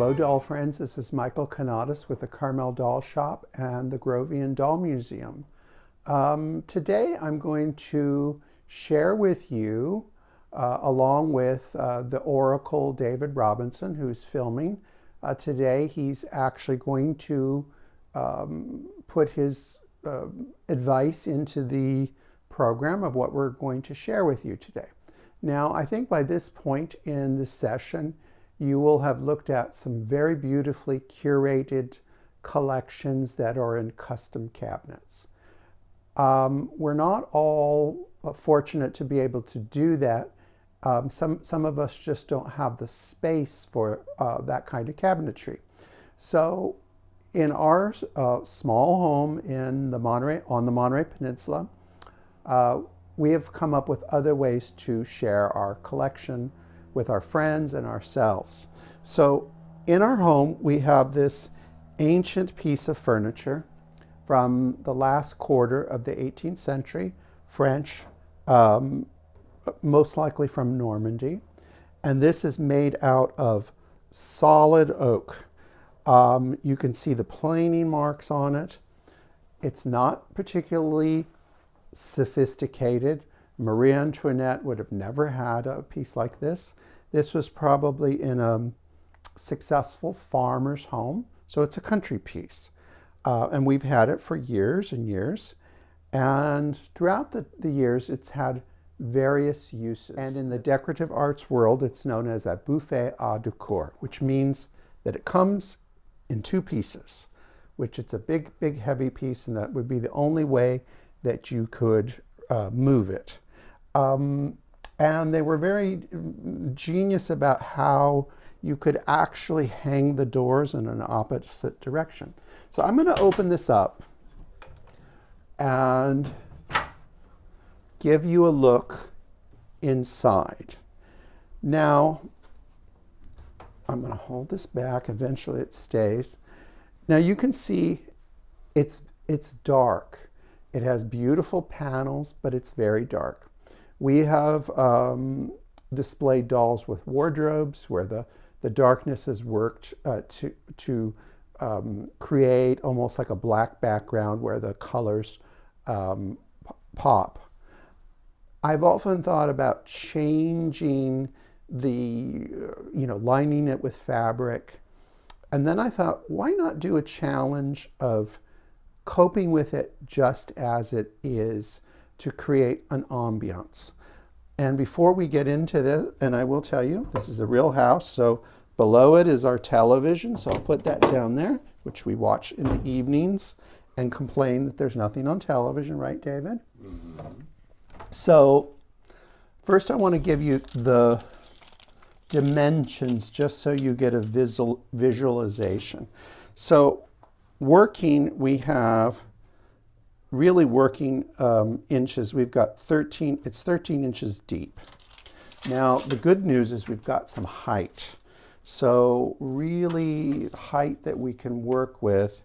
Hello doll friends, this is Michael Kanatis with the Carmel Doll Shop and the Grovian Doll Museum. Today I'm going to share with you, along with the Oracle David Robinson, who's filming. Today he's actually going to put his advice into the program of what we're going to share with you today. Now, I think by this point in this session, you will have looked at some very beautifully curated collections that are in custom cabinets. We're not all fortunate to be able to do that. Some of us just don't have the space for that kind of cabinetry. So in our small home in the on the Monterey Peninsula, we have come up with other ways to share our collection with our friends and ourselves. So in our home, we have this ancient piece of furniture from the last quarter of the 18th century, French, most likely from Normandy. And this is made out of solid oak. You can see the planing marks on it. It's not particularly sophisticated. Marie Antoinette would have never had a piece like this. This was probably in a successful farmer's home, so it's a country piece. And we've had it for years and years. And throughout the years, it's had various uses. And in the decorative arts world, it's known as a buffet à décor, which means that it comes in two pieces, which it's a big, big, heavy piece, and that would be the only way that you could move it. And they were very genius about how you could actually hang the doors in an opposite direction. So I'm going to open this up and give you a look inside. Now, I'm going to hold this back. Eventually it stays. Now you can see it's dark. It has beautiful panels, but it's very dark. We have displayed dolls with wardrobes where the darkness is worked to create almost like a black background where the colors pop. I've often thought about changing lining it with fabric. And then I thought, why not do a challenge of coping with it just as it is to create an ambiance. And before we get into this, and I will tell you, this is a real house, so below it is our television, so I'll put that down there, which we watch in the evenings and complain that there's nothing on television, right, David? Mm-hmm. So first I want to give you the dimensions just so you get a visualization. So working, we have really working inches. We've got 13, it's 13 inches deep. Now, the good news is we've got some height. So really, the height that we can work with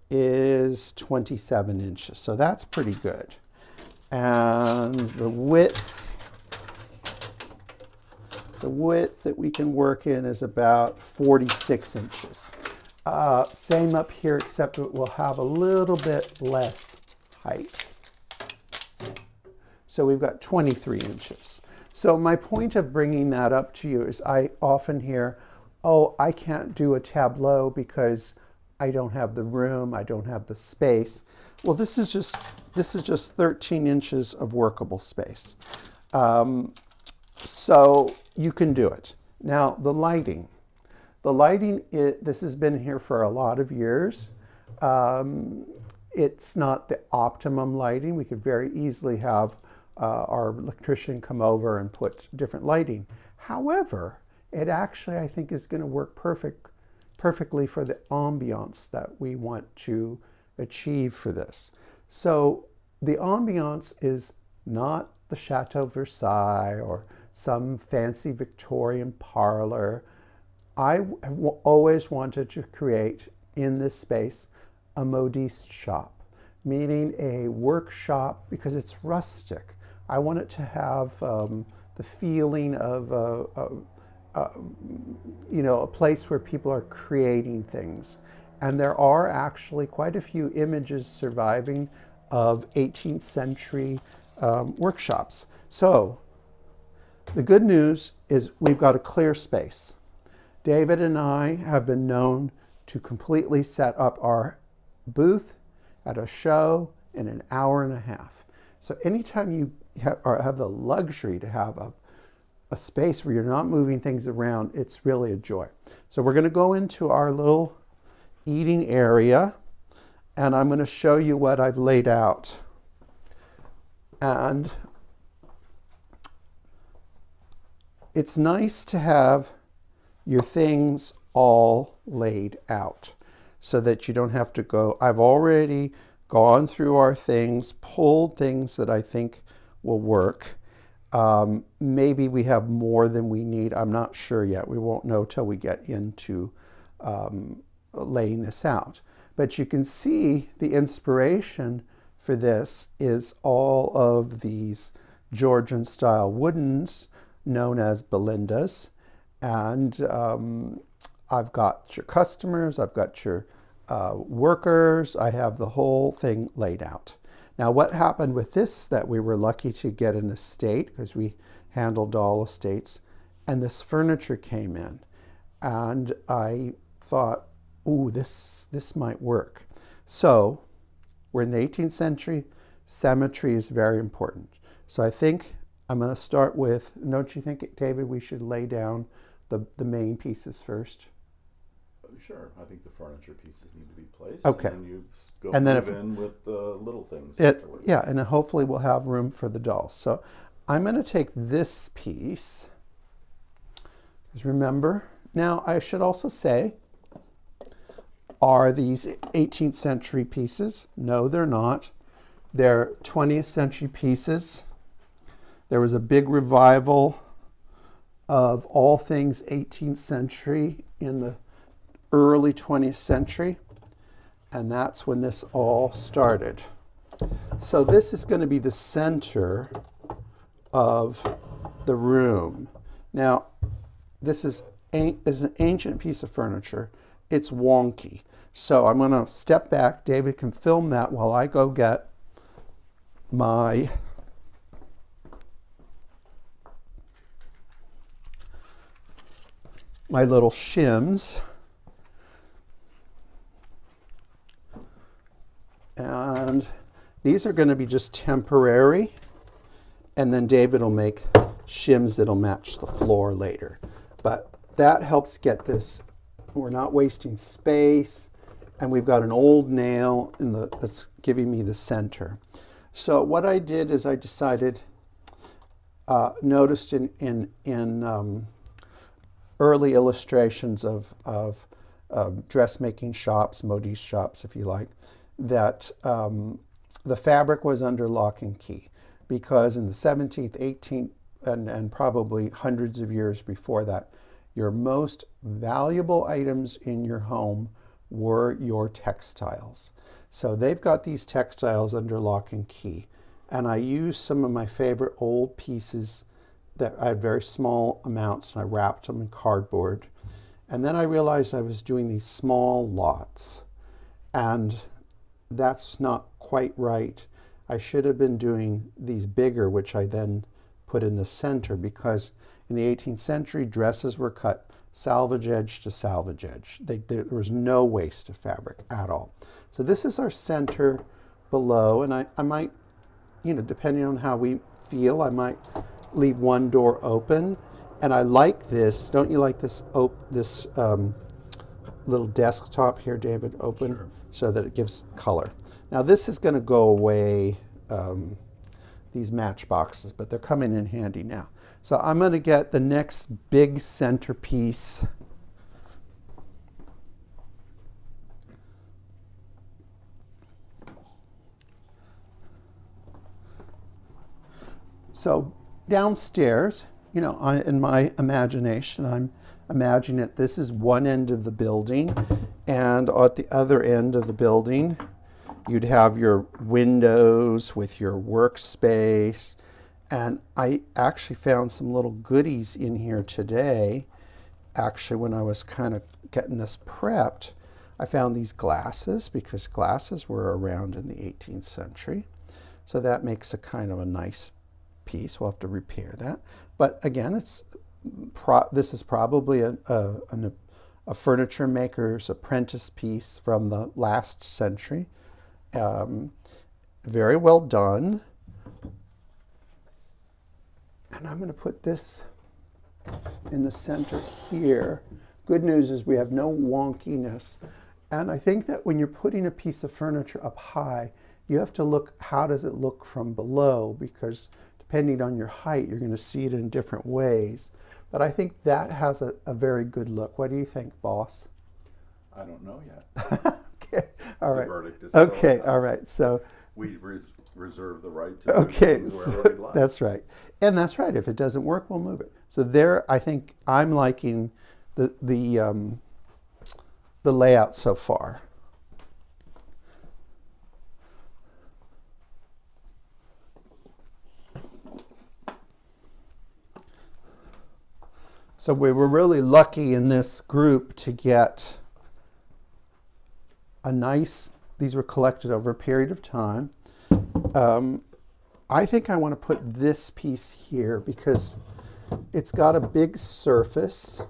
is 27 inches. So that's pretty good. And the width that we can work in is about 46 inches. Same up here, except it will have a little bit less height. So we've got 23 inches. So my point of bringing that up to you is I often hear, oh, I can't do a tableau because I don't have the room, I don't have the space. Well, this is just 13 inches of workable space. So you can do it. Now, the lighting. The lighting, this has been here for a lot of years. It's not the optimum lighting. We could very easily have our electrician come over and put different lighting. However, it actually, I think, is going to work perfectly for the ambiance that we want to achieve for this. So the ambiance is not the Chateau Versailles or some fancy Victorian parlor. I have always wanted to create in this space a modiste shop, meaning a workshop because it's rustic. I want it to have the feeling of a place where people are creating things. And there are actually quite a few images surviving of 18th century workshops. So the good news is we've got a clear space. David and I have been known to completely set up our booth at a show in an hour and a half. So anytime you have the luxury to have a space where you're not moving things around, it's really a joy. So we're going to go into our little eating area, and I'm going to show you what I've laid out. And it's nice to have your things all laid out so that you don't have to go. I've already gone through our things, pulled things that I think will work. Maybe we have more than we need. I'm not sure yet. We won't know till we get into laying this out. But you can see the inspiration for this is all of these Georgian style woodens known as Belindas. And I've got your customers, I've got your workers, I have the whole thing laid out. Now what happened with this, that we were lucky to get an estate because we handled all estates, and this furniture came in, and I thought, ooh, this might work. So we're in the 18th century, symmetry is very important. So I think I'm going to start with, don't you think, David, we should lay down the main pieces first? Sure. I think the furniture pieces need to be placed. Okay. And then you go and then move in with the little things. Yeah, and hopefully we'll have room for the dolls. So I'm going to take this piece. Because remember, now I should also say, are these 18th century pieces? No, they're not. They're 20th century pieces. There was a big revival of all things 18th century in the early 20th century, and that's when this all started. So this is going to be the center of the room. Now, this is an ancient piece of furniture. It's wonky. So I'm going to step back. David can film that while I go get my little shims. And these are going to be just temporary. And then David will make shims that'll match the floor later. But that helps get this, we're not wasting space. And we've got an old nail that's giving me the center. So what I did is I decided, noticed in early illustrations of dressmaking shops, modiste shops, if you like, that the fabric was under lock and key, because in the 17th, 18th, and probably hundreds of years before that, your most valuable items in your home were your textiles. So they've got these textiles under lock and key. And I used some of my favorite old pieces that I had very small amounts, and I wrapped them in cardboard. And then I realized I was doing these small lots, and that's not quite right. I should have been doing these bigger, which I then put in the center, because in the 18th century, dresses were cut salvage edge to salvage edge. There was no waste of fabric at all. So this is our center below, and I might, depending on how we feel, I might leave one door open. And I like this. Don't you like this little desktop here, David, open? Sure. So that it gives color. Now this is going to go away, these matchboxes, but they're coming in handy now. So I'm going to get the next big centerpiece. So downstairs, in my imagination, I'm imagining that this is one end of the building, and at the other end of the building, you'd have your windows with your workspace. And I actually found some little goodies in here today actually, when I was kind of getting this prepped, I found these glasses because glasses were around in the 18th century. So that makes a kind of a nice piece. We'll have to repair that. But again, this is probably a furniture maker's apprentice piece from the last century. Very well done. And I'm going to put this in the center here. Good news is we have no wonkiness. And I think that when you're putting a piece of furniture up high, you have to look, how does it look from below? Because depending on your height, you're going to see it in different ways. But I think that has a very good look. What do you think, boss? I don't know yet. Okay, all right. The verdict is okay, all right. So we reserve the right to move okay, things so wherever we'd like. that's right. And that's right. If it doesn't work, we'll move it. So there, I think I'm liking the layout so far. So we were really lucky in this group to get a nice, these were collected over a period of time. I think I want to put this piece here because it's got a big surface,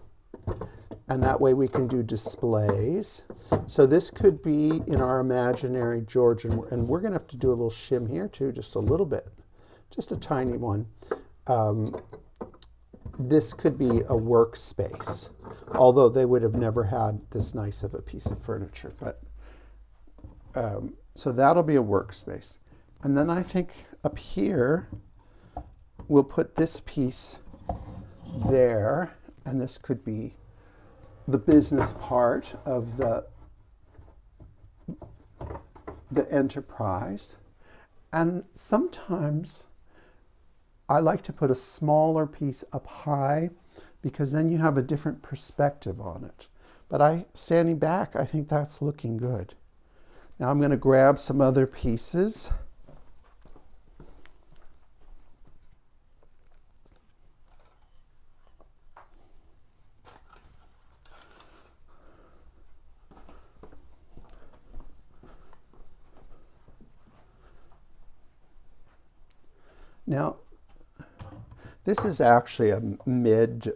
and that way we can do displays. So this could be in our imaginary Georgian, and we're going to have to do a little shim here too, just a little bit, just a tiny one. This could be a workspace, although they would have never had this nice of a piece of furniture. But so that'll be a workspace. And then I think up here, we'll put this piece there, and this could be the business part of the enterprise. And sometimes I like to put a smaller piece up high because then you have a different perspective on it. But standing back, I think that's looking good. Now I'm going to grab some other pieces. Now, this is actually a mid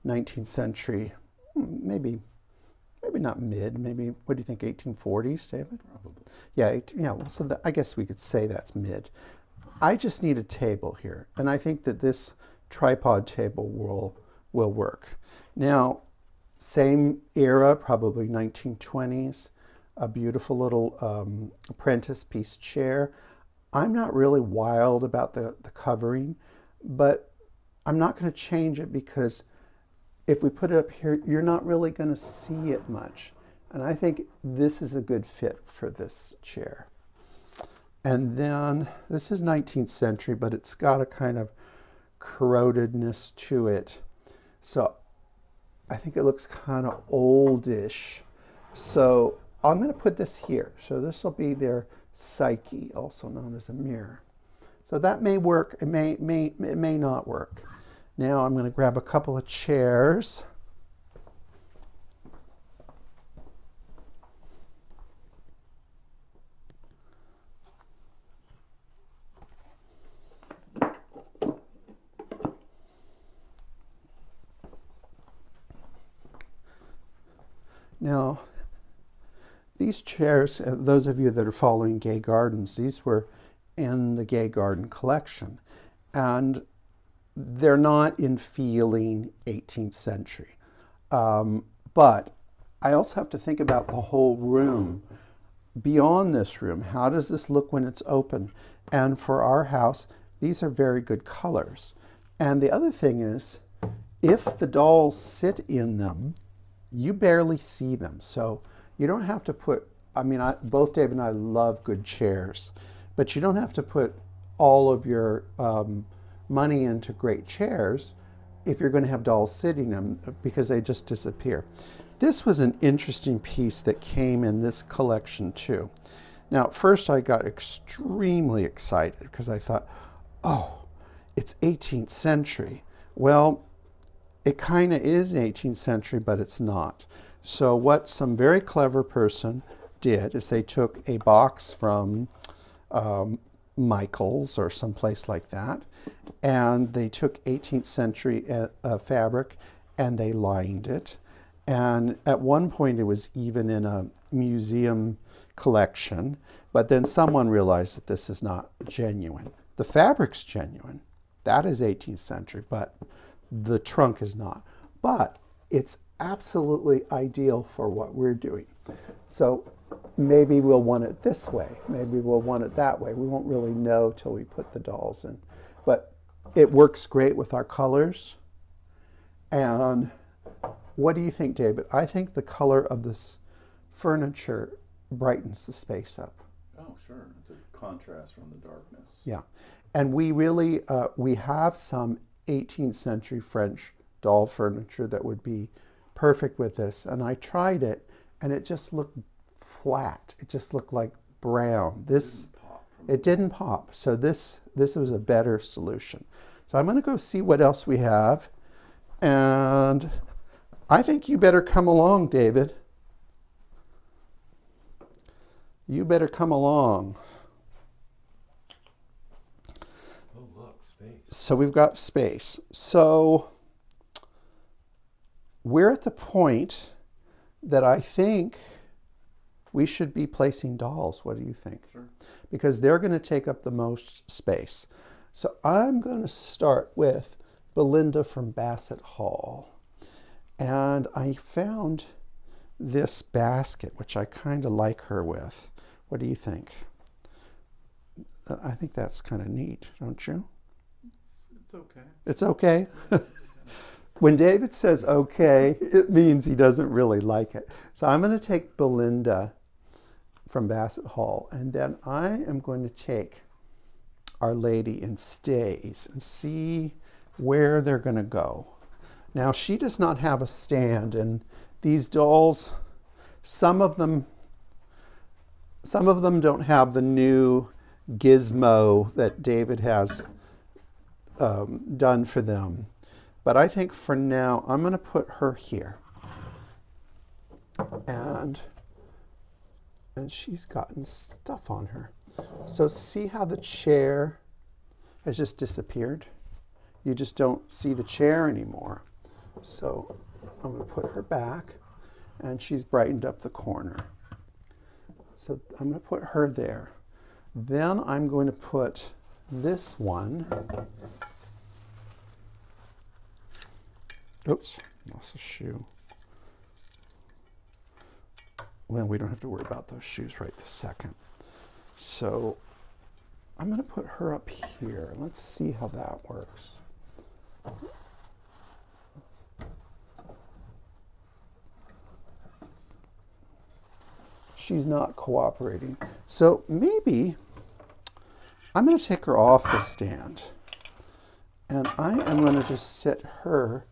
19th century, maybe not mid, maybe, what do you think, 1840s, David? Probably. Yeah, well, so I guess we could say that's mid. I just need a table here, and I think that this tripod table will work. Now, same era, probably 1920s, a beautiful little apprentice piece chair. I'm not really wild about the covering, but I'm not going to change it because if we put it up here, you're not really going to see it much. And I think this is a good fit for this chair. And then this is 19th century, but it's got a kind of corrodedness to it. So I think it looks kind of oldish. So I'm going to put this here. So this will be their psyche, also known as a mirror. So that may work, it may not work. Now I'm going to grab a couple of chairs. Now, these chairs, those of you that are following Gay Gardens, these were in the Gay Garden collection. And they're not in feeling 18th century. But I also have to think about the whole room. Beyond this room, how does this look when it's open? And for our house, these are very good colors. And the other thing is, if the dolls sit in them, you barely see them. So you don't have to put, I mean, both Dave and I love good chairs, but you don't have to put all of your money into great chairs if you're going to have dolls sitting in them because they just disappear. This was an interesting piece that came in this collection too. Now, at first I got extremely excited because I thought, oh, it's 18th century. Well, it kind of is 18th century, but it's not. So what some very clever person did is they took a box from Michael's or someplace like that, and they took 18th century fabric and they lined it. And at one point it was even in a museum collection, but then someone realized that this is not genuine. The fabric's genuine. That is 18th century, but the trunk is not. But it's absolutely ideal for what we're doing. So maybe we'll want it this way. Maybe we'll want it that way. We won't really know till we put the dolls in. But it works great with our colors. And what do you think, David? I think the color of this furniture brightens the space up. Oh, sure. It's a contrast from the darkness. Yeah. And we really, we have some 18th century French doll furniture that would be perfect with this. And I tried it and it just looked flat. It just looked like brown. It didn't pop. So this was a better solution. So I'm going to go see what else we have. And I think you better come along, David. You better come along. Oh, look, space. So we've got space. So we're at the point that I think we should be placing dolls. What do you think? Sure. Because they're going to take up the most space. So I'm going to start with Belinda from Bassett Hall. And I found this basket, which I kind of like her with. What do you think? I think that's kind of neat, don't you? It's okay. It's okay? When David says okay, it means he doesn't really like it. So I'm going to take Belinda from Bassett Hall, and then I am going to take Our Lady in Stays and see where they're going to go. Now, she does not have a stand, and these dolls, some of them don't have the new gizmo that David has done for them. But I think for now, I'm going to put her here. And she's gotten stuff on her. So see how the chair has just disappeared? You just don't see the chair anymore. So I'm going to put her back, and she's brightened up the corner. So I'm going to put her there. Then I'm going to put this one. Oops, lost a shoe. Well, we don't have to worry about those shoes right this second. So I'm going to put her up here. Let's see how that works. She's not cooperating. So maybe I'm going to take her off the stand. And I am going to just sit her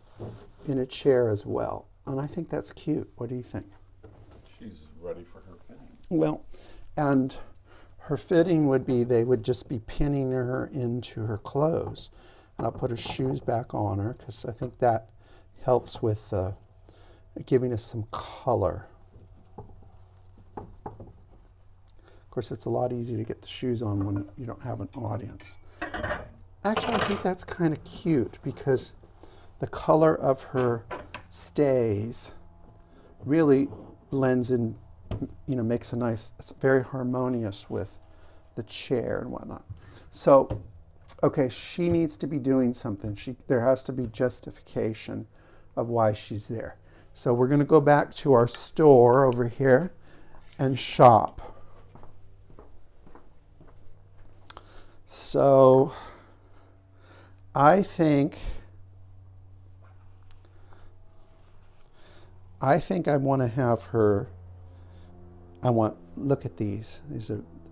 in a chair as well. And I think that's cute. What do you think? She's ready for her fitting. Well, and her fitting would be, they would just be pinning her into her clothes. And I'll put her shoes back on her because I think that helps with giving us some color. Of course, it's a lot easier to get the shoes on when you don't have an audience. Actually, I think that's kind of cute because the color of her stays really blends in, you know, makes a nice, it's very harmonious with the chair and whatnot. So, okay, she needs to be doing something. There has to be justification of why she's there. So we're going to go back to our store over here and shop. So I think I want to have her, look at these.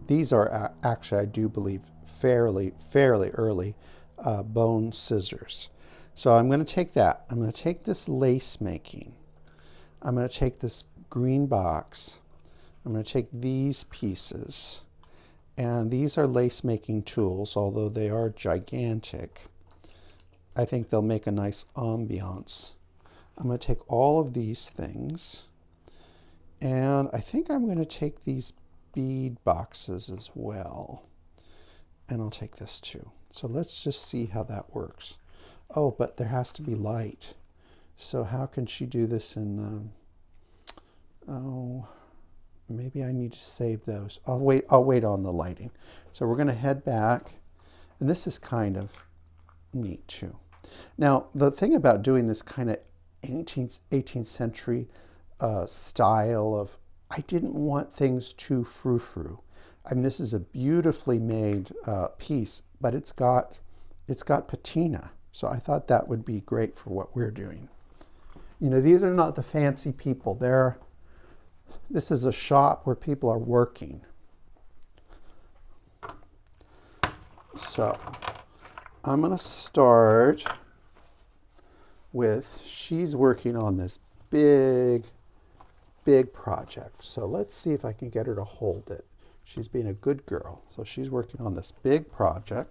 These are actually, I do believe, fairly early bone scissors. So I'm going to take that. I'm going to take this lace making. I'm going to take this green box. I'm going to take these pieces. And these are lace making tools, although they are gigantic. I think they'll make a nice ambiance I'm going to take all of these things, and I think I'm going to take these bead boxes as well. And I'll take this too. So let's just see how that works. Oh, but there has to be light. So how can she do this in the, oh, maybe I need to save those. I'll wait on the lighting. So we're going to head back, and this is kind of neat too. Now, the thing about doing this kind of 18th century style of, I didn't want things too frou-frou. I mean, this is a beautifully made piece, but it's got patina. So I thought that would be great for what we're doing. You know, these are not the fancy people. This is a shop where people are working. So I'm going to start with, she's working on this big project. So let's see if I can get her to hold it. She's being a good girl. So she's working on this big project.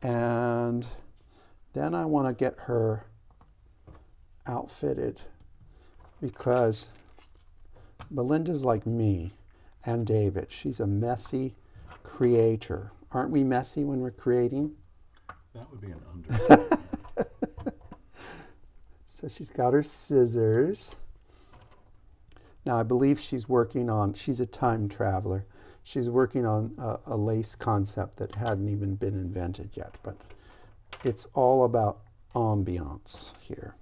And then I want to get her outfitted, because Belinda's like me and David. She's a messy creator. Aren't we messy when we're creating? That would be an understatement. So she's got her scissors. Now I believe she's a time traveler. She's working on a lace concept that hadn't even been invented yet, but it's all about ambiance here.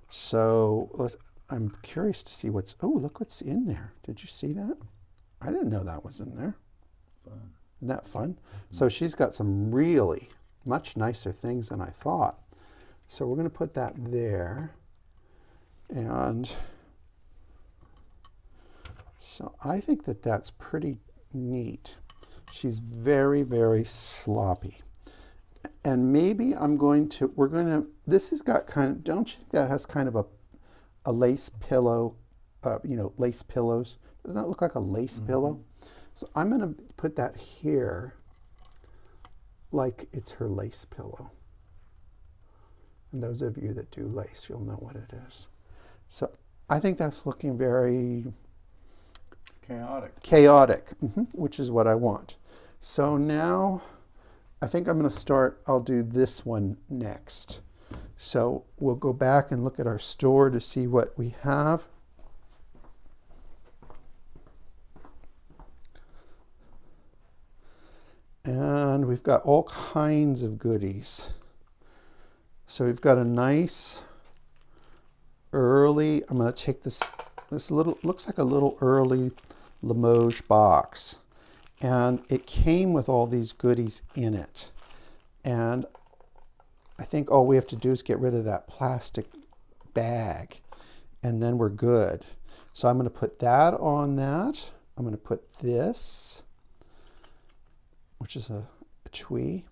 So I'm curious to see look what's in there. Did you see that? I didn't know that was in there. Fun. Isn't that fun? Mm-hmm. So she's got some really much nicer things than I thought. So we're going to put that there. And so I think that that's pretty neat. She's very, very sloppy. And maybe this has got kind of, don't you think that has kind of a lace pillow, lace pillows? Doesn't that look like a lace pillow? So I'm going to put that here like it's her lace pillow. And those of you that do lace, you'll know what it is. So I think that's looking very chaotic, which is what I want. So now I think I'm going to start, I'll do this one next. So we'll go back and look at our store to see what we have. And we've got all kinds of goodies. So we've got a nice early, I'm going to take this little, looks like a little early Limoges box. And it came with all these goodies in it. And I think all we have to do is get rid of that plastic bag, and then we're good. So I'm going to put that on that. I'm going to put this, which is a twee.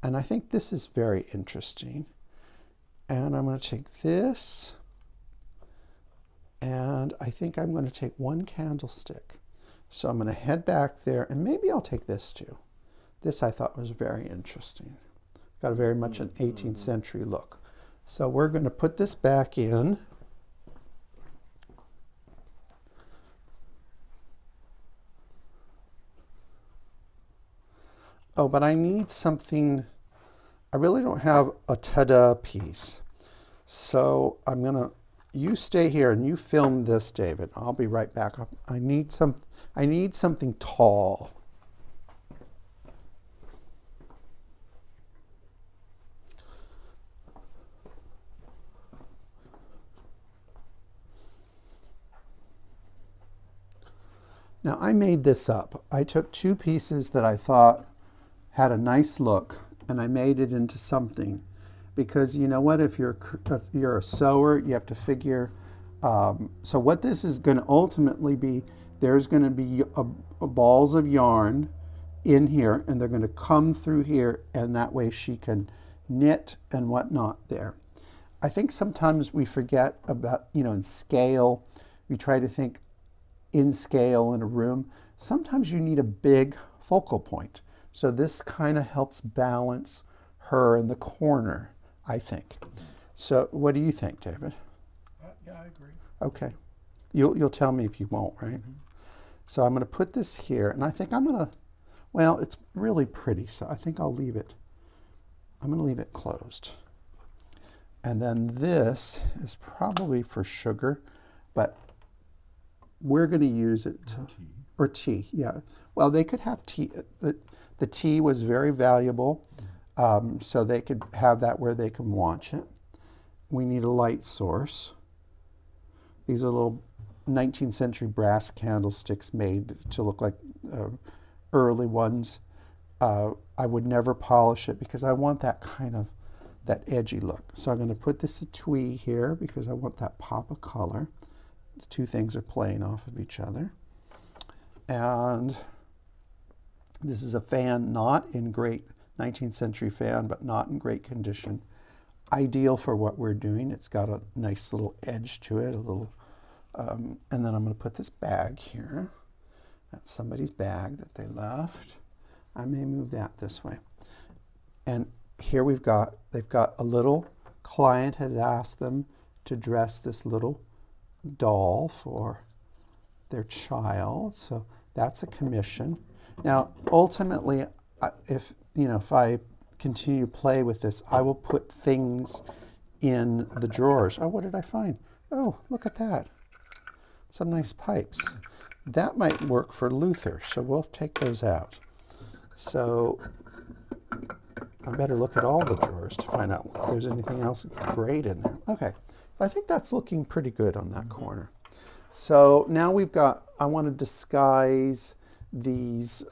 And I think this is very interesting. And I'm going to take this, and I think I'm going to take one candlestick. So I'm going to head back there, and maybe I'll take this too. This I thought was very interesting. Got a very much an 18th century look. So we're going to put this back in. Oh, but I need something. I really don't have a ta-da piece. So I'm going to, you stay here and you film this, David. I'll be right back up. I need something tall. Now I made this up. I took two pieces that I thought had a nice look, and I made it into something. Because you know what, if you're a sewer, you have to figure. So what this is going to ultimately be, there's going to be balls of yarn in here, and they're going to come through here, and that way she can knit and whatnot there. I think sometimes we forget about, in scale, we try to think in scale in a room. Sometimes you need a big focal point. So this kind of helps balance her in the corner, I think. So what do you think, David? Yeah, I agree. Okay. You'll tell me if you won't, right? Mm-hmm. So I'm going to put this here, and I think I'm going to, well, it's really pretty, so I think I'll leave it, I'm going to leave it closed. And then this is probably for sugar, but we're going to use it to, Tea. or tea, yeah. Well, they could have tea. The tea was very valuable, so they could have that where they can watch it. We need a light source. These are little 19th century brass candlesticks made to look like early ones. I would never polish it because I want that kind of, that edgy look. So I'm going to put this etui here because I want that pop of color. The two things are playing off of each other. And this is a fan, not in great 19th century fan, but not in great condition. Ideal for what we're doing. It's got a nice little edge to it, a little, and then I'm going to put this bag here. That's somebody's bag that they left. I may move that this way. And here they've got a little client has asked them to dress this little doll for their child. So that's a commission. Now, ultimately, if I continue to play with this, I will put things in the drawers. Oh, what did I find? Oh, look at that. Some nice pipes. That might work for Luther, so we'll take those out. So I better look at all the drawers to find out if there's anything else great in there. Okay, I think that's looking pretty good on that corner. So now we've got, I want to disguise these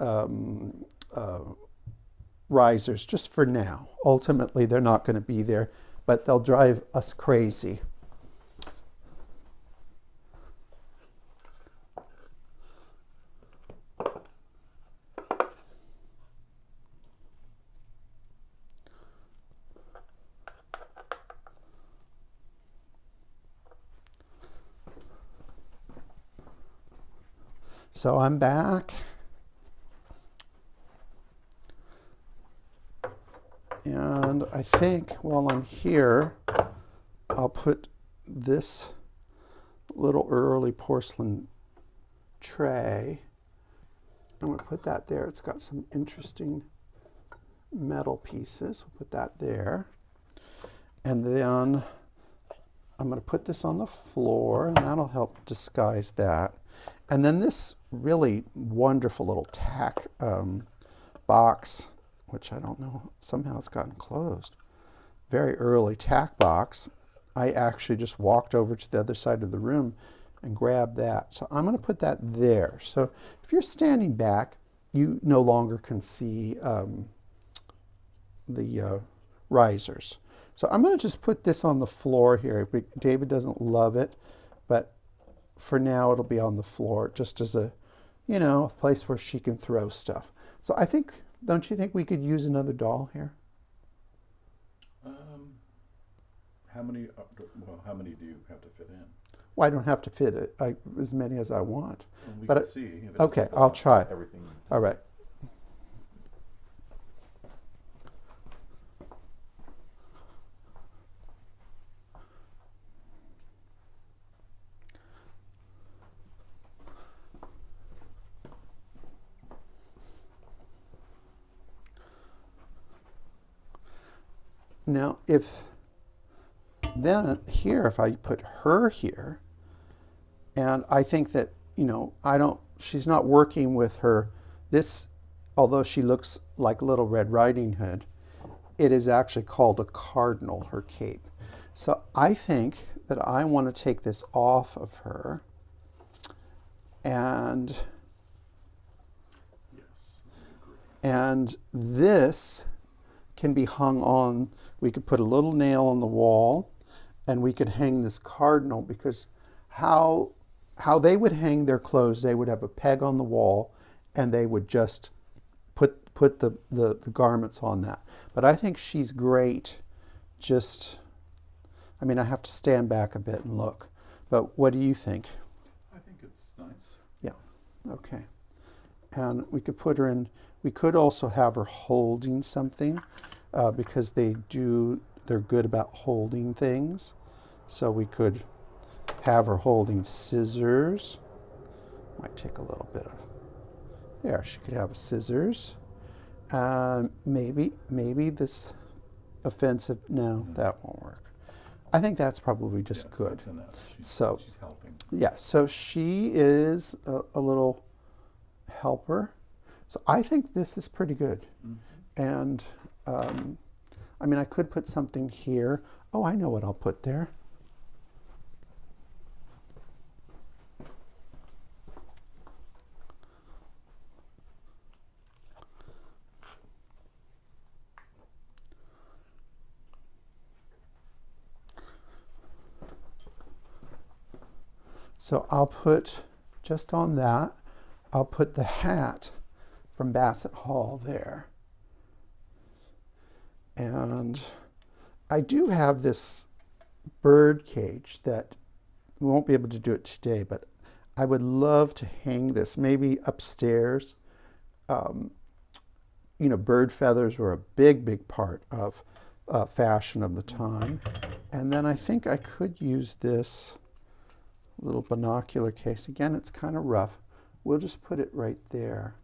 risers just for now. Ultimately, they're not going to be there, but they'll drive us crazy. So I'm back. And I think while I'm here, I'll put this little early porcelain tray. I'm going to put that there. It's got some interesting metal pieces. We'll put that there. And then I'm going to put this on the floor, and that'll help disguise that. And then this really wonderful little tack box, which I don't know, somehow it's gotten closed. Very early tack box. I actually just walked over to the other side of the room and grabbed that. So I'm going to put that there. So if you're standing back, you no longer can see the risers. So I'm going to just put this on the floor here. David doesn't love it, but for now it'll be on the floor just as a, a place where she can throw stuff. So I think, don't you think we could use another doll here? How many? How many do you have to fit in? Well, I don't have to fit it as many as I want. Well, we but can see. If it okay, doesn't I'll try. Everything. All right. Now, if I put her here, and I think that, she's not working with her, although she looks like Little Red Riding Hood, it is actually called a cardinal, her cape. So I think that I want to take this off of her, and Yes, and this can be hung on. We could put a little nail on the wall, and we could hang this cardinal, because how they would hang their clothes, they would have a peg on the wall, and they would just put the garments on that. But I think she's great. I have to stand back a bit and look. But what do you think? I think it's nice. Yeah. Okay. And we could put her in. We could also have her holding something, because they do they're good about holding things. So we could have her holding scissors. Might take a little bit of, there, she could have scissors. Maybe this offensive, no, that won't work. I think that's probably just good. That's enough. She's helping. Yeah, so she is a little helper. So I think this is pretty good. And I mean, I could put something here. Oh, I know what I'll put there. So I'll put, just on that, I'll put the hat from Bassett Hall there. And I do have this bird cage that we won't be able to do it today, but I would love to hang this maybe upstairs. You know, bird feathers were a big part of fashion of the time. And then I think I could use this little binocular case. Again, it's kind of rough. We'll just put it right there.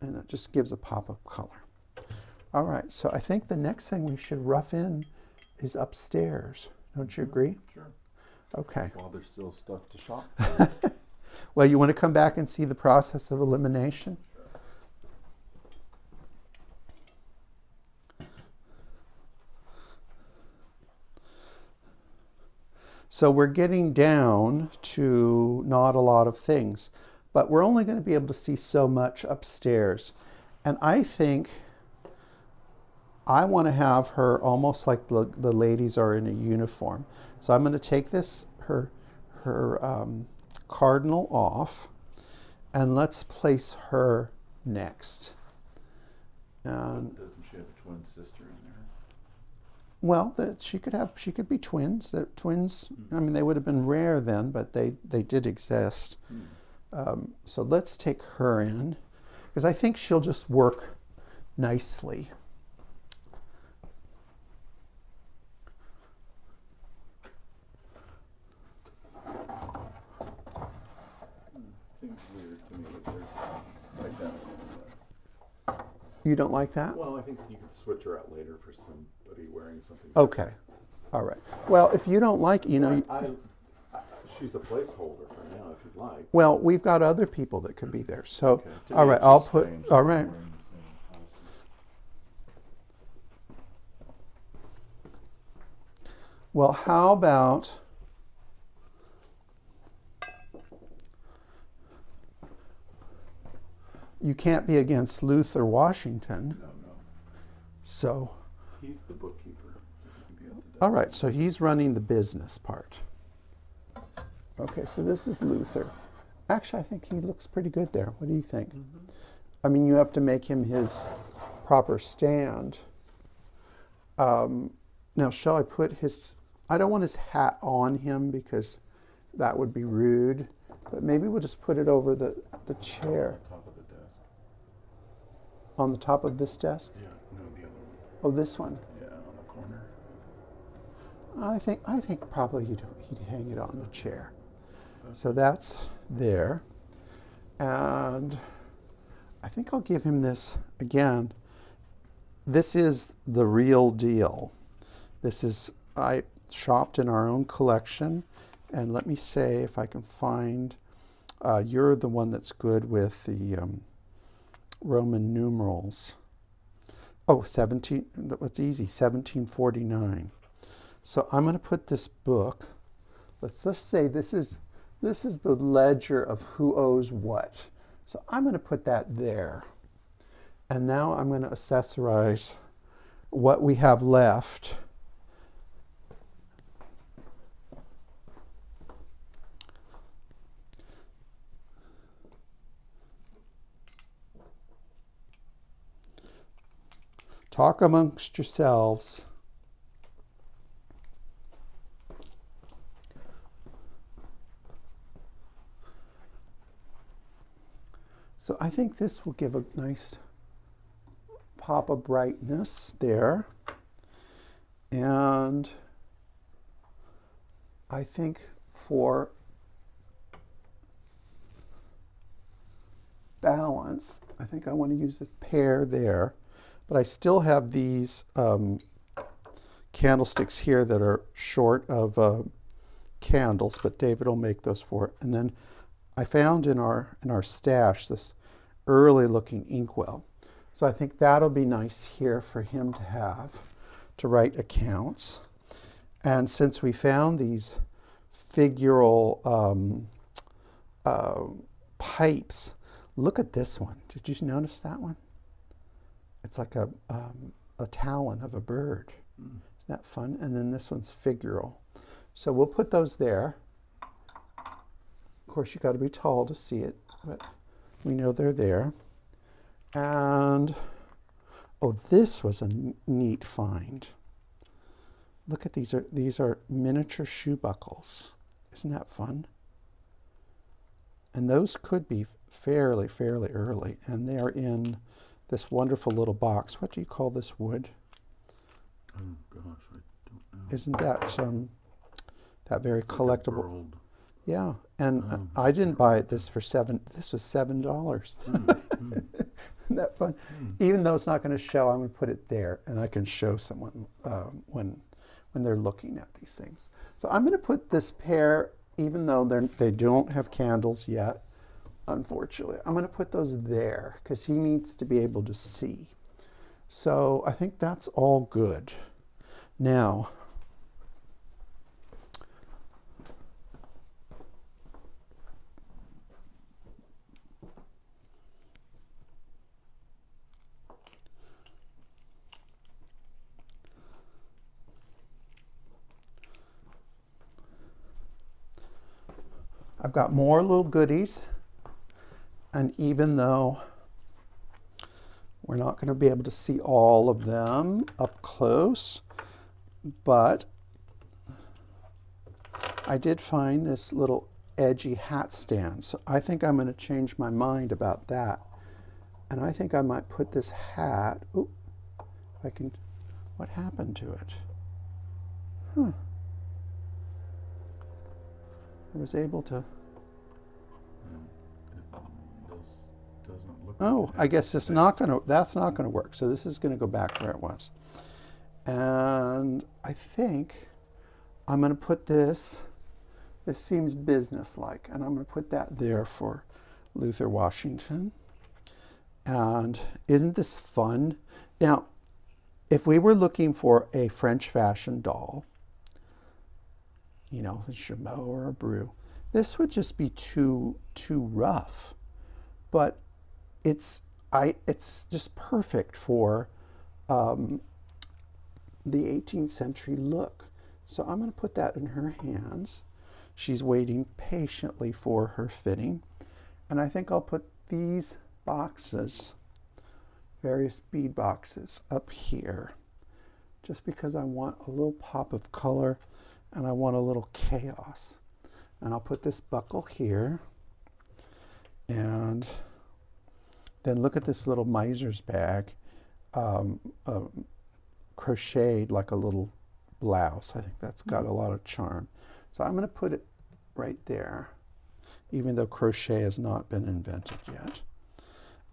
And it just gives a pop of color. All right, so I think the next thing we should rough in is upstairs. Don't you agree? Sure. Okay. While there's still stuff to shop. Well, you want to come back and see the process of elimination? So we're getting down to not a lot of things, but we're only going to be able to see so much upstairs. And I think I want to have her almost like the ladies are in a uniform. So I'm going to take this, her cardinal off, and let's place her next. And doesn't she have a twin sister in there? Well, she could be twins. Twins, I mean, they would have been rare then, but they did exist. So let's take her in, because I think she'll just work nicely. Seems weird to me that there's like that. You don't like that? Well, I think you could switch her out later for somebody wearing something. Okay. All right. Well, if you don't like, you know. She's a placeholder for now, if you'd like. Well, we've got other people that could be there. So, Okay. all right, I'll put, all right. Well, how about you can't be against Luther Washington. No. So. He's the bookkeeper. All right, so he's running the business part. Okay, so this is Luther. Actually, I think he looks pretty good there. What do you think? I mean, you have to make him his proper stand. Now, shall I put his, I don't want his hat on him because that would be rude, but maybe we'll just put it over the chair. On top of the desk. On the top of this desk? Yeah, no, the other one. Oh, this one? Yeah, on the corner. I think probably he'd hang it on the chair. So that's there. And I think I'll give him this again. This is the real deal. This is, I shopped in our own collection. And let me say if I can find, you're the one that's good with the Roman numerals. Oh, 17, that's easy, 1749. So I'm going to put this book, let's just say this is the ledger of who owes what. So I'm going to put that there. And now I'm going to accessorize what we have left. Talk amongst yourselves. So I think this will give a nice pop of brightness there. And I think for balance, I think I want to use the pair there. But I still have these candlesticks here that are short of candles, but David will make those for it. And then I found in our stash this early looking inkwell. So I think that'll be nice here for him to have to write accounts. And since we found these figural pipes, look at this one. Did you notice that one? It's like a talon of a bird. Isn't that fun? And then this one's figural. So we'll put those there. Of course, you got to be tall to see it, but we know they're there. And oh, this was a neat find. Look at these are miniature shoe buckles. Isn't that fun? And those could be fairly early, and they are in this wonderful little box. What do you call this wood? Oh gosh, I don't know. Isn't that that very It's like collectible? a burled- Yeah, and I didn't buy it this for this was $7. Isn't that fun? Even though it's not going to show, I'm going to put it there, and I can show someone when they're looking at these things. So I'm going to put this pair, even though they don't have candles yet, unfortunately. I'm going to put those there because he needs to be able to see. So I think that's all good. Now, I've got more little goodies, and even though we're not going to be able to see all of them up close, but I did find this little edgy hat stand, so I think I'm going to change my mind about that. And I think I might put this hat, if I can, what happened to it? I was able to. Doesn't look. Oh, I guess it's not going to. That's not going to work. So this is going to go back where it was. And I think I'm going to put this. This seems businesslike, and I'm going to put that there for Luther Washington. And isn't this fun? Now, if we were looking for a French fashion doll, you know, a Chameau or a Brew, this would just be too rough. But it's just perfect for the 18th century look. So I'm going to put that in her hands. She's waiting patiently for her fitting. And I think I'll put these boxes, various bead boxes, up here, just because I want a little pop of color and I want a little chaos. And I'll put this buckle here. And then look at this little miser's bag, crocheted like a little blouse. I think that's got a lot of charm. So I'm going to put it right there, even though crochet has not been invented yet.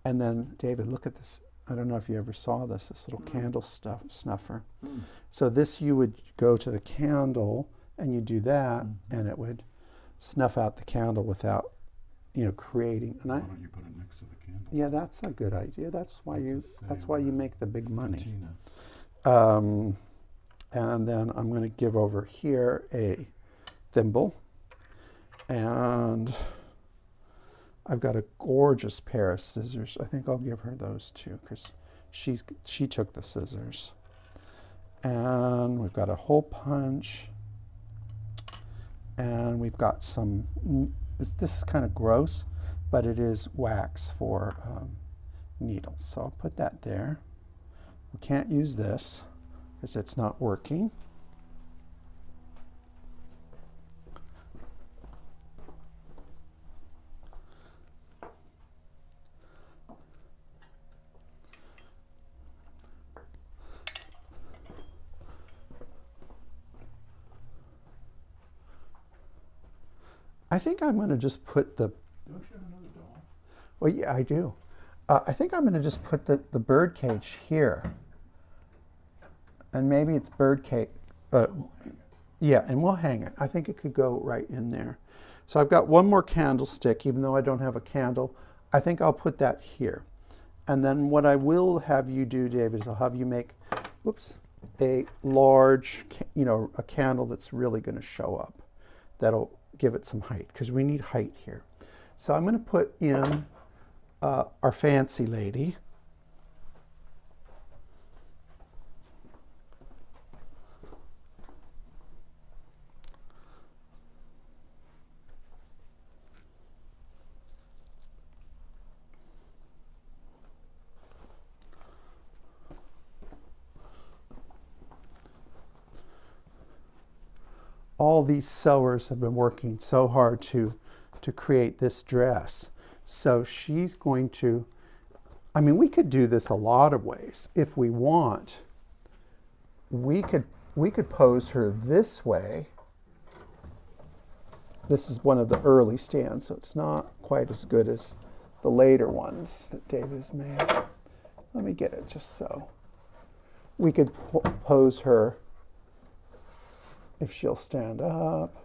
And then, David, look at this. I don't know if you ever saw this little candle snuffer. So this, you would go to the candle and you do that, and it would snuff out the candle without, you know, creating. And Why don't you put it next to the candle? yeah, that's a good idea. That's why you make the big money. Patina. And then I'm going to give over here a thimble, and I've got a gorgeous pair of scissors. I think I'll give her those too, because she took the scissors. And we've got a hole punch, and we've got some, this is kind of gross, but it is wax for needles. So I'll put that there. We can't use this because it's not working. think I'm going to just put the, Don't you have another doll? well, yeah, I do. I think I'm going to just put the bird cage here. And maybe it's bird cage. We'll hang it. Yeah, and we'll hang it. I think it could go right in there. So I've got one more candlestick, even though I don't have a candle. I think I'll put that here. And then what I will have you do, David, is I'll have you make, whoops, a large, a candle that's really going to show up. That'll give it some height, because we need height here. So I'm going to put in our fancy lady. All these sewers have been working so hard to create this dress. So she's going to, I mean, we could do this a lot of ways. If we want, we could pose her this way. This is one of the early stands, so it's not quite as good as the later ones that David has made. Let me get it just so. We could pose her if she'll stand up.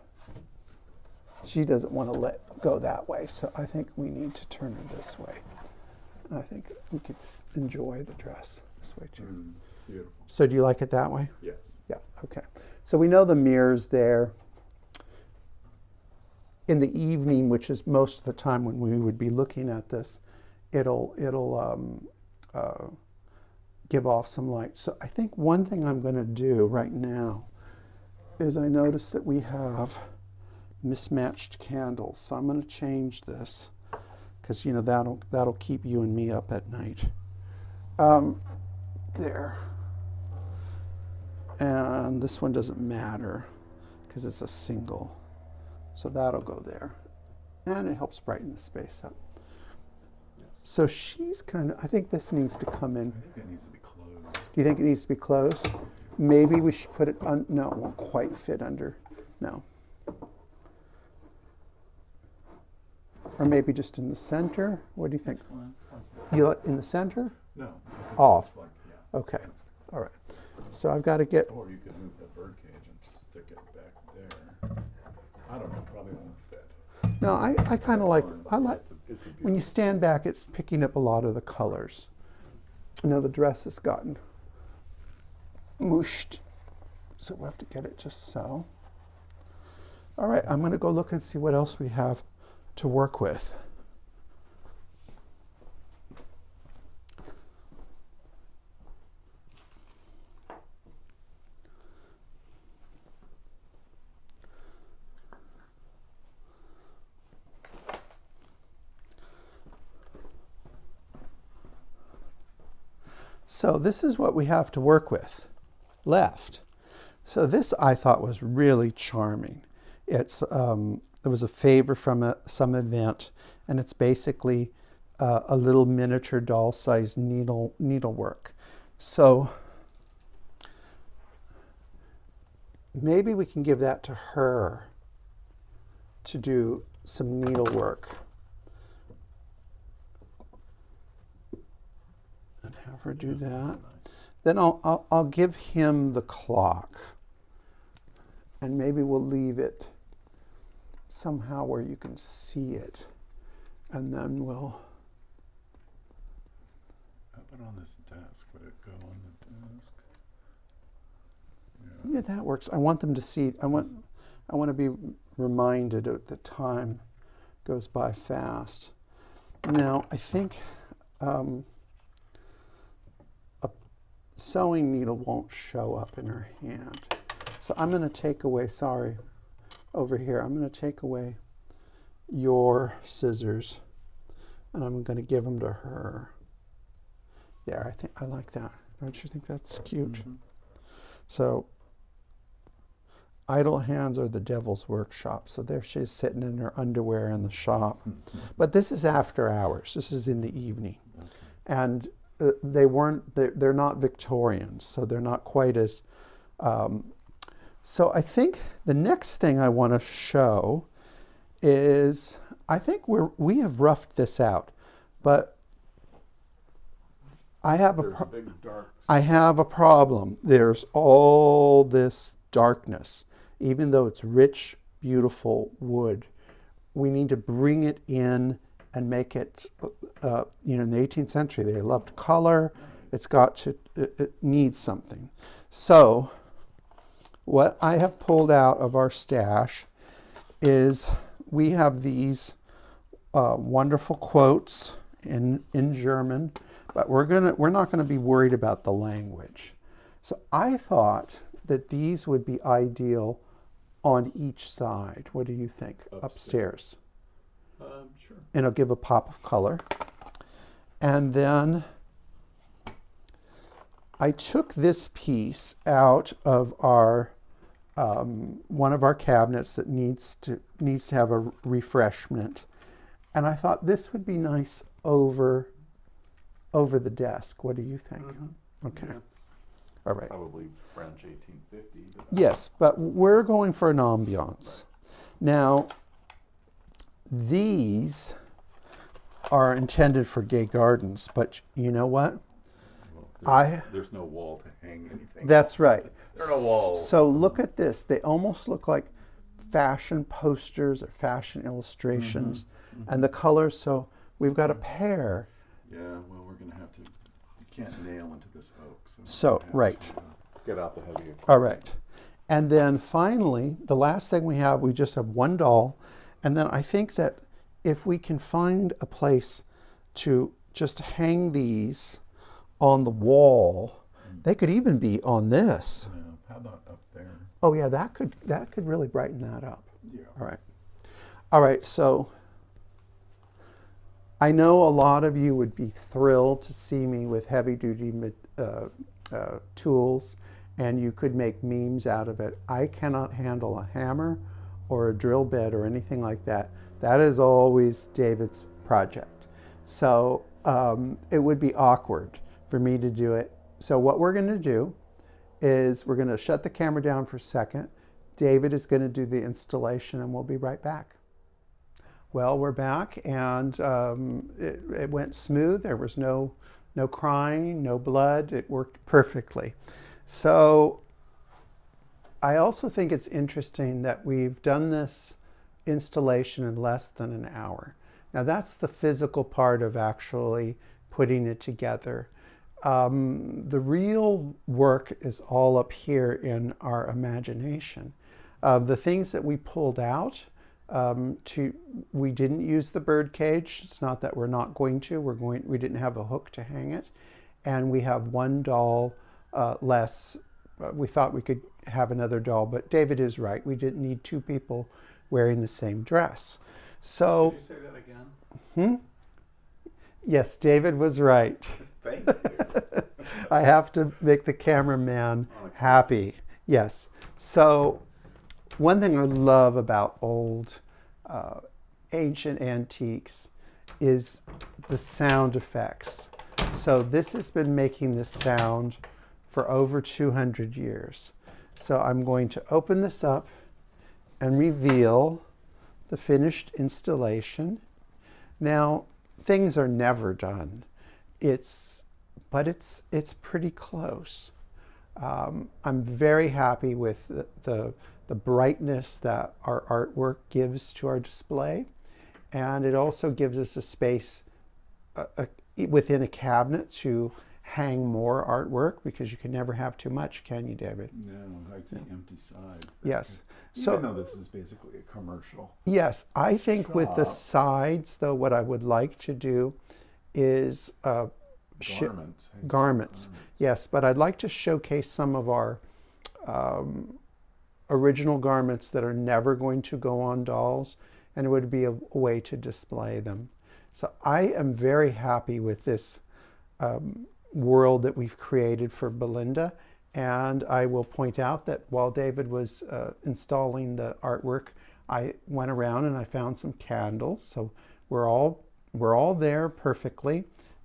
She doesn't want to let go that way, so I think we need to turn her this way. I think we could enjoy the dress this way too. Beautiful. So do you like it that way? Yes. Yeah, okay. So we know the mirror's there. In the evening, which is most of the time when we would be looking at this, it'll give off some light. So I think one thing I'm going to do right now is I notice that we have mismatched candles. So I'm going to change this because that'll keep you and me up at night. There. And this one doesn't matter because it's a single. So that'll go there. And it helps brighten the space up. Yes. So she's kind of, I think this needs to come in. I think it needs to be closed. Do you think it needs to be closed? Maybe we should put it on, no, it won't quite fit under, no. Or maybe just in the center? What do you think? You like in the center? No. Off. Like, yeah, Okay, all right. So I've got to get, or you could move the birdcage and stick it back there. I don't know, probably won't fit. no, I kind of like, I like, It's a when you stand back, it's picking up a lot of the colors. Now the dress has gotten mushed, so we'll have to get it just so. All right, I'm going to go look and see what else we have to work with. So this is what we have to work with left. So this I thought was really charming. It was a favor from some event, and it's basically a little miniature doll-sized needlework. So maybe we can give that to her to do some needlework. And have her do that. Then I'll give him the clock, and maybe we'll leave it somehow where you can see it, and then we'll. How about on this desk? Would it go on the desk? Yeah, that works. I want them to see. I want to be reminded that the time goes by fast. Now I think. Sewing needle won't show up in her hand. So I'm going to take away, sorry, over here, I'm going to take away your scissors and I'm going to give them to her. There, I think I like that. Don't you think that's cute? Mm-hmm. So, idle hands are the devil's workshop. So there she is sitting in her underwear in the shop. Mm-hmm. But this is after hours. This is in the evening. Okay. And they're not Victorians, so they're not quite as, so I think the next thing I want to show is, I think we have roughed this out, but I have There's a big dark I have a problem. There's all this darkness, even though it's rich, beautiful wood. We need to bring it in and make it, in the 18th century, they loved color. It's got to, it needs something. So what I have pulled out of our stash is we have these wonderful quotes in German, but we're not gonna be worried about the language. So I thought that these would be ideal on each side. What do you think? Upstairs. Sure. And it'll give a pop of color. And then I took this piece out of our one of our cabinets that needs to have a refreshment, and I thought this would be nice over the desk. What do you think? Mm-hmm. Okay. Yeah, All right. probably French 1850. But Yes, but we're going for an ambiance. Right. Now, these are intended for gay gardens, but you know what? Well, there's no wall to hang anything. That's right. There are no walls. So look at this. They almost look like fashion posters or fashion illustrations. Mm-hmm. And the colors, so we've got a pair. Yeah, well, we're going to have to, you can't nail into this oak. So, right. Get out the heavy equipment. All right. And then finally, the last thing we just have one doll. And then I think that if we can find a place to just hang these on the wall, they could even be on this. Yeah, how about up there? Oh yeah, that could really brighten that up. Yeah. All right, so I know a lot of you would be thrilled to see me with heavy duty tools, and you could make memes out of it. I cannot handle a hammer or a drill bit or anything like that. That is always David's project. So it would be awkward for me to do it. So what we're going to do is we're going to shut the camera down for a second. David is going to do the installation, and we'll be right back. Well, we're back, and it went smooth. There was no crying, no blood. It worked perfectly. So I also think it's interesting that we've done this installation in less than an hour. Now that's the physical part of actually putting it together. The real work is all up here in our imagination. The things that we pulled out, we didn't use the bird cage. It's not that we're not going to. We didn't have a hook to hang it, and we have one doll less. We thought we could have another doll, but David is right. We didn't need two people wearing the same dress. So. Did you say that again? Yes, David was right. Thank you. I have to make the cameraman happy. Yes. So one thing I love about old ancient antiques is the sound effects. So this has been making this sound for over 200 years. So I'm going to open this up and reveal the finished installation. Now, things are never done. But it's pretty close. I'm very happy with the brightness that our artwork gives to our display, and it also gives us a space within a cabinet to hang more artwork, because you can never have too much, can you, David? No, I see empty sides. Yes. Even though this is basically a commercial. Yes, I think with the sides, though, what I would like to do is garments. Yes, but I'd like to showcase some of our original garments that are never going to go on dolls, and it would be a way to display them. So I am very happy with this world that we've created for Belinda, and I will point out that while David was installing the artwork, I went around and I found some candles. So we're all there perfectly,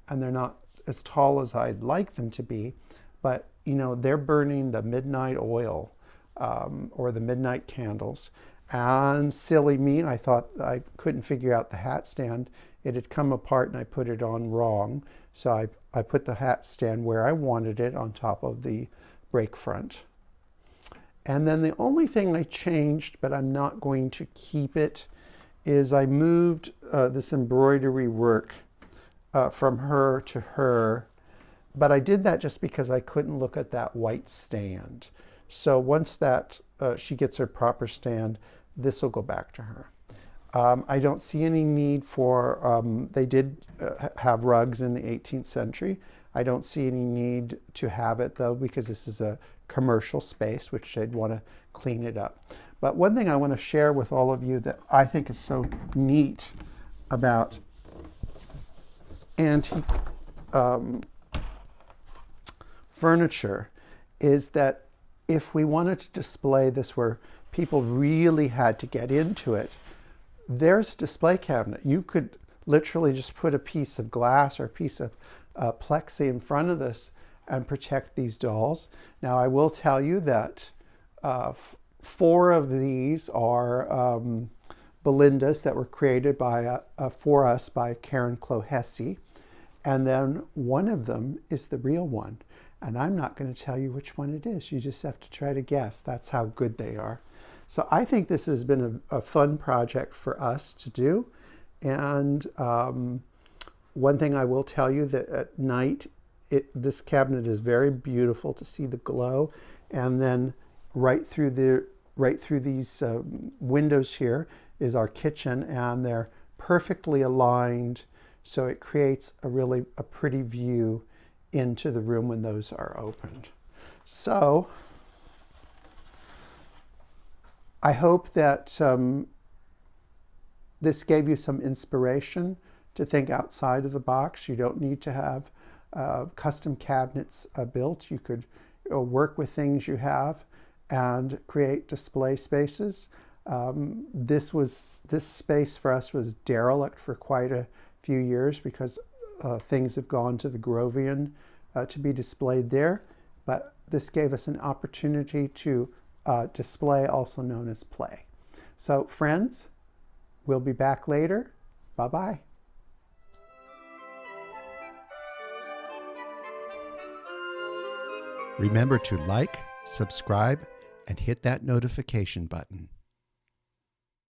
and they're not as tall as I'd like them to be, but they're burning the midnight oil or the midnight candles, And silly me, I thought I couldn't figure out the hat stand. It had come apart and I put it on wrong. So I put the hat stand where I wanted it, on top of the brake front. And then the only thing I changed, but I'm not going to keep it, is I moved this embroidery work from her to her. But I did that just because I couldn't look at that white stand. So once that she gets her proper stand, this will go back to her. I don't see any need for, they did have rugs in the 18th century. I don't see any need to have it though, because this is a commercial space, which they'd want to clean it up. But one thing I want to share with all of you that I think is so neat about antique furniture is that if we wanted to display this where people really had to get into it, there's a display cabinet. You could literally just put a piece of glass or a piece of plexi in front of this and protect these dolls. Now, I will tell you that 4 of these are Belinda's that were created by for us by Karen Clohessy, and then one of them is the real one. And I'm not going to tell you which one it is. You just have to try to guess. That's how good they are. So I think this has been a fun project for us to do. And one thing I will tell you, that at night, this cabinet is very beautiful to see the glow. And then right through these windows here is our kitchen, and they're perfectly aligned. So it creates a pretty view into the room when those are opened. So I hope that this gave you some inspiration to think outside of the box. You don't need to have custom cabinets built. You could work with things you have and create display spaces. This space for us was derelict for quite a few years because things have gone to the Grovian to be displayed there. But this gave us an opportunity to display, also known as play. So friends, we'll be back later. Bye-bye. Remember to like, subscribe, and hit that notification button.